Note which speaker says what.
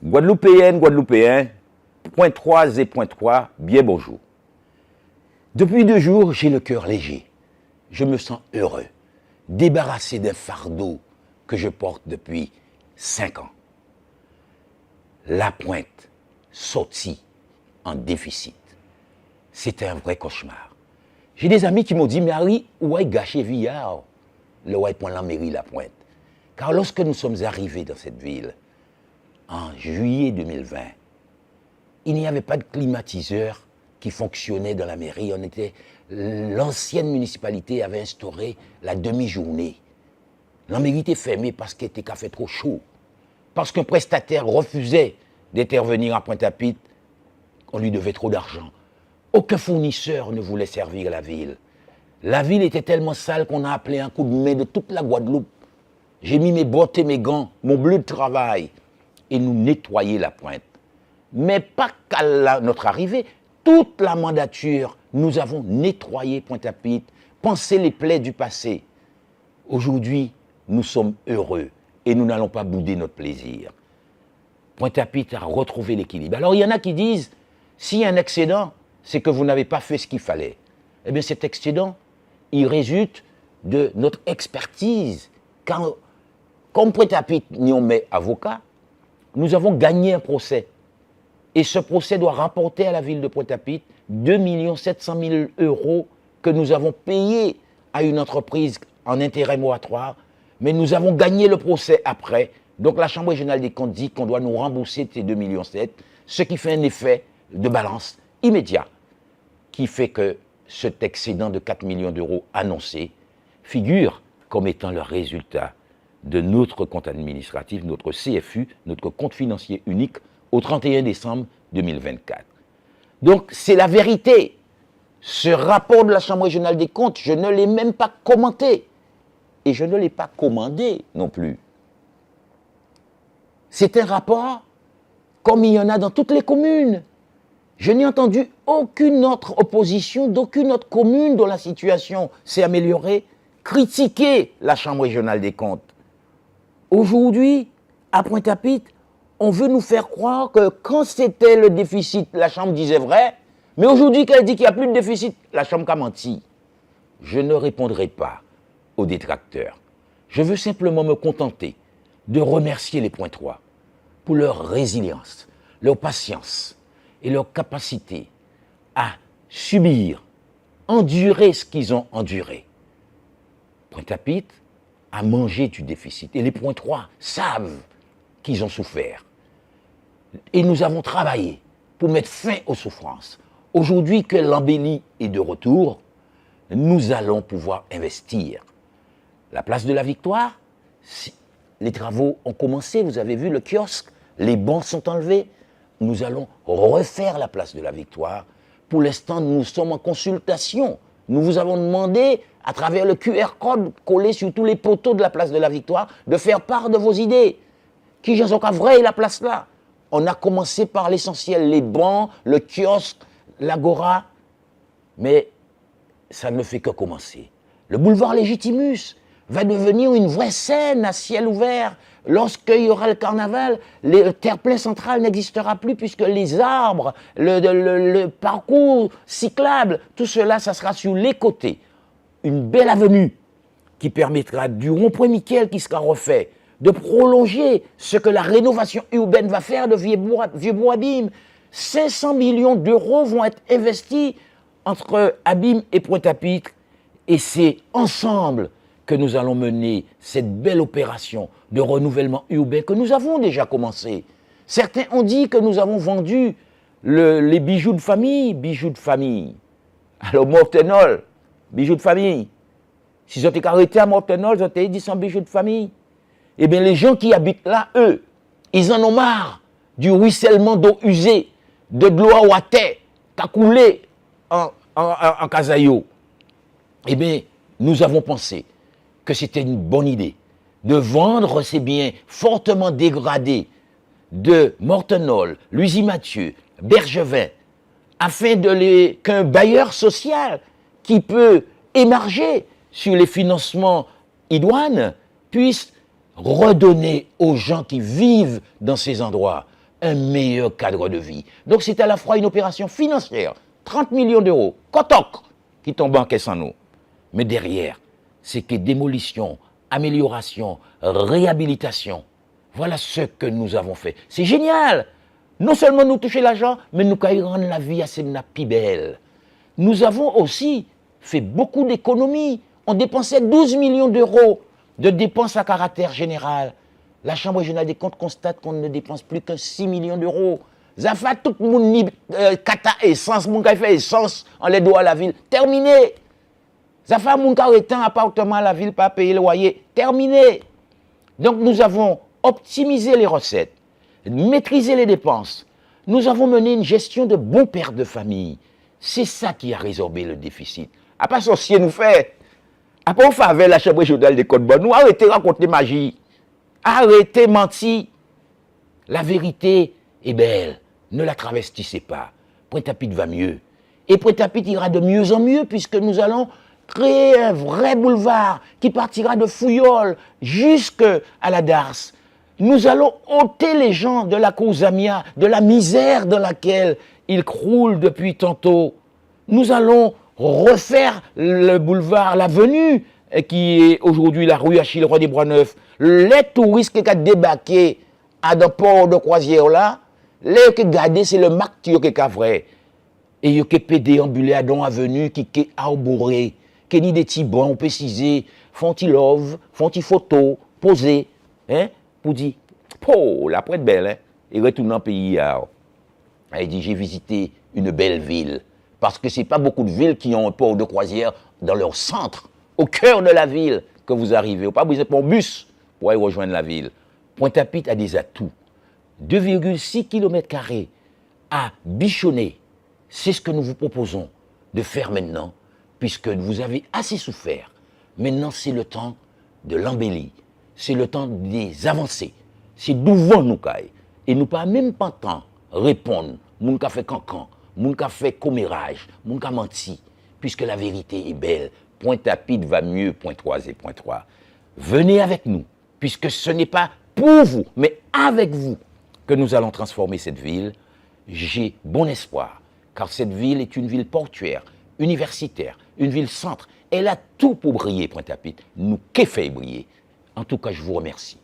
Speaker 1: Guadeloupéennes, Guadeloupéens, point 3 et point 3, bien bonjour. Depuis 2 jours, j'ai le cœur léger. Je me sens heureux, débarrassé d'un fardeau que je porte depuis 5 ans. La Pointe sortie en déficit. C'était un vrai cauchemar. J'ai des amis qui m'ont dit, mais Harry, où est gâché Villard, le White Point la mairie La Pointe? Car lorsque nous sommes arrivés dans cette ville, en juillet 2020, il n'y avait pas de climatiseur qui fonctionnait dans la mairie. L'ancienne municipalité avait instauré la demi-journée. La mairie était fermée parce qu'elle était fait trop chaud. Parce qu'un prestataire refusait d'intervenir à Pointe-à-Pitre, on lui devait trop d'argent. Aucun fournisseur ne voulait servir la ville. La ville était tellement sale qu'on a appelé un coup de main de toute la Guadeloupe. J'ai mis mes bottes et mes gants, mon bleu de travail, et nous nettoyer la Pointe. Mais pas qu'à notre arrivée, toute la mandature, nous avons nettoyé Pointe-à-Pitre, pensé les plaies du passé. Aujourd'hui, nous sommes heureux et nous n'allons pas bouder notre plaisir. Pointe-à-Pitre a retrouvé l'équilibre. Alors il y en a qui disent, s'il y a un excédent, c'est que vous n'avez pas fait ce qu'il fallait. Eh bien cet excédent, il résulte de notre expertise. Car, comme Pointe-à-Pitre n'y ont met avocat, nous avons gagné un procès. Et ce procès doit rapporter à la ville de Pointe-à-Pitre 2 700 000 € que nous avons payés à une entreprise en intérêt moratoire. Mais nous avons gagné le procès après. Donc la Chambre régionale des comptes dit qu'on doit nous rembourser ces 2,7 millions, ce qui fait un effet de balance immédiat, qui fait que cet excédent de 4 millions d'euros annoncé figure comme étant le résultat de notre compte administratif, notre CFU, notre compte financier unique, au 31 décembre 2024. Donc, c'est la vérité. Ce rapport de la Chambre régionale des comptes, je ne l'ai même pas commenté. Et je ne l'ai pas commandé non plus. C'est un rapport comme il y en a dans toutes les communes. Je n'ai entendu aucune autre opposition d'aucune autre commune dont la situation s'est améliorée critiquer la Chambre régionale des comptes. Aujourd'hui, à Pointe-à-Pitre, on veut nous faire croire que quand c'était le déficit, la Chambre disait vrai, mais aujourd'hui qu'elle dit qu'il n'y a plus de déficit, la Chambre a menti. Je ne répondrai pas aux détracteurs. Je veux simplement me contenter de remercier les points 3 pour leur résilience, leur patience et leur capacité à subir, endurer ce qu'ils ont enduré. Pointe-à-Pitre a mangé du déficit et les points 3 savent qu'ils ont souffert. Et nous avons travaillé pour mettre fin aux souffrances. Aujourd'hui que l'embellie est de retour, nous allons pouvoir investir. La place de la Victoire, les travaux ont commencé, vous avez vu le kiosque, les bancs sont enlevés. Nous allons refaire la place de la Victoire. Pour l'instant, nous sommes en consultation. Nous vous avons demandé, à travers le QR code collé sur tous les poteaux de la place de la Victoire, de faire part de vos idées. Qui j'en sais vrai la place là? On a commencé par l'essentiel, les bancs, le kiosque, l'agora, mais ça ne fait que commencer. Le boulevard Légitimus va devenir une vraie scène à ciel ouvert. Lorsqu'il y aura le carnaval, le terre-plein central n'existera plus puisque les arbres, le parcours cyclable, tout cela, ça sera sur les côtés. Une belle avenue qui permettra du rond-point Miquel qui sera refait, de prolonger ce que la rénovation urbaine va faire de Vieux-Bois-Abîme. 500 millions d'euros vont être investis entre Abîme et Pointe-à-Pitre. Et c'est ensemble que nous allons mener cette belle opération de renouvellement urbain que nous avons déjà commencé. Certains ont dit que nous avons vendu les bijoux de famille. Bijoux de famille. Alors, Mortenol, bijoux de famille. Si vous êtes arrêté à Mortenol, vous avez dit sans bijoux de famille. Eh bien, les gens qui habitent là, eux, ils en ont marre du ruissellement d'eau usée, de l'eau à ouaté, qui a coulé en Casaillot. Eh bien, nous avons pensé que c'était une bonne idée de vendre ces biens fortement dégradés de Mortenol, Lusy-Mathieu, Bergevin, afin qu'un bailleur social qui peut émarger sur les financements idoines puisse redonner aux gens qui vivent dans ces endroits un meilleur cadre de vie. Donc c'est à la fois une opération financière, 30 millions d'euros, cotoc, qui tombe en caisse en nous. Mais derrière, c'est que démolition, amélioration, réhabilitation, voilà ce que nous avons fait. C'est génial. Non seulement nous toucher l'argent, mais nous rendre la vie assez plus belle. Nous avons aussi fait beaucoup d'économies. On dépensait 12 millions d'euros de dépenses à caractère général. La Chambre régionale des comptes constate qu'on ne dépense plus que 6 millions d'euros. Ça fait tout le monde kata essence, mon qui fait essence, on les doit à la ville. Terminé. Ça fait mon qui est un appartement à la ville, pas payer le loyer. Terminé. Donc nous avons optimisé les recettes, maîtrisé les dépenses. Nous avons mené une gestion de bon père de famille. C'est ça qui a résorbé le déficit. À pas sorcier nous fait. Après on fait avec la Chambre régionale des comptes, nous arrêtez de raconter magie. Arrêtez mentir. La vérité est belle. Ne la travestissez pas. Pointe-à-Pitre va mieux. Et Pointe-à-Pitre ira de mieux en mieux puisque nous allons créer un vrai boulevard qui partira de Fouillol jusqu'à la Darse. Nous allons ôter les gens de la Cosamia, de la misère dans laquelle ils croulent depuis tantôt. Nous allons refaire le boulevard, l'avenue qui est aujourd'hui la rue Achille Roy des Bois-Neufs. Les touristes qui ont débarqué à dans port de croisière là, les qui gardé c'est le martyr qui est vrai. Et ils ont déambulé à dans avenue qui est arboré, qui ni des petits bancs précisés, font-ils love, font-ils photo, poser, hein, pour dire, oh, la prête belle, hein, et retourne dans le pays. Il dit, j'ai visité une belle ville. Parce que ce n'est pas beaucoup de villes qui ont un port de croisière dans leur centre, au cœur de la ville, que vous arrivez. Vous n'avez pas besoin de prendre bus pour aller rejoindre la ville. Pointe-à-Pitre a des atouts. 2,6 km² à bichonner. C'est ce que nous vous proposons de faire maintenant, puisque vous avez assez souffert. Maintenant, c'est le temps de l'embellir. C'est le temps des avancées. C'est devant nous caille. Et nous pas même pas temps répondre. Moun ka fait cancan, moun ka fait commérage, moun ka menti, puisque la vérité est belle. Pointe-à-Pitre va mieux, point 3 et point 3. Venez avec nous, puisque ce n'est pas pour vous, mais avec vous que nous allons transformer cette ville. J'ai bon espoir, car cette ville est une ville portuaire, universitaire, une ville centre. Elle a tout pour briller, Pointe-à-Pitre. Nous qu'est fait briller. En tout cas, je vous remercie.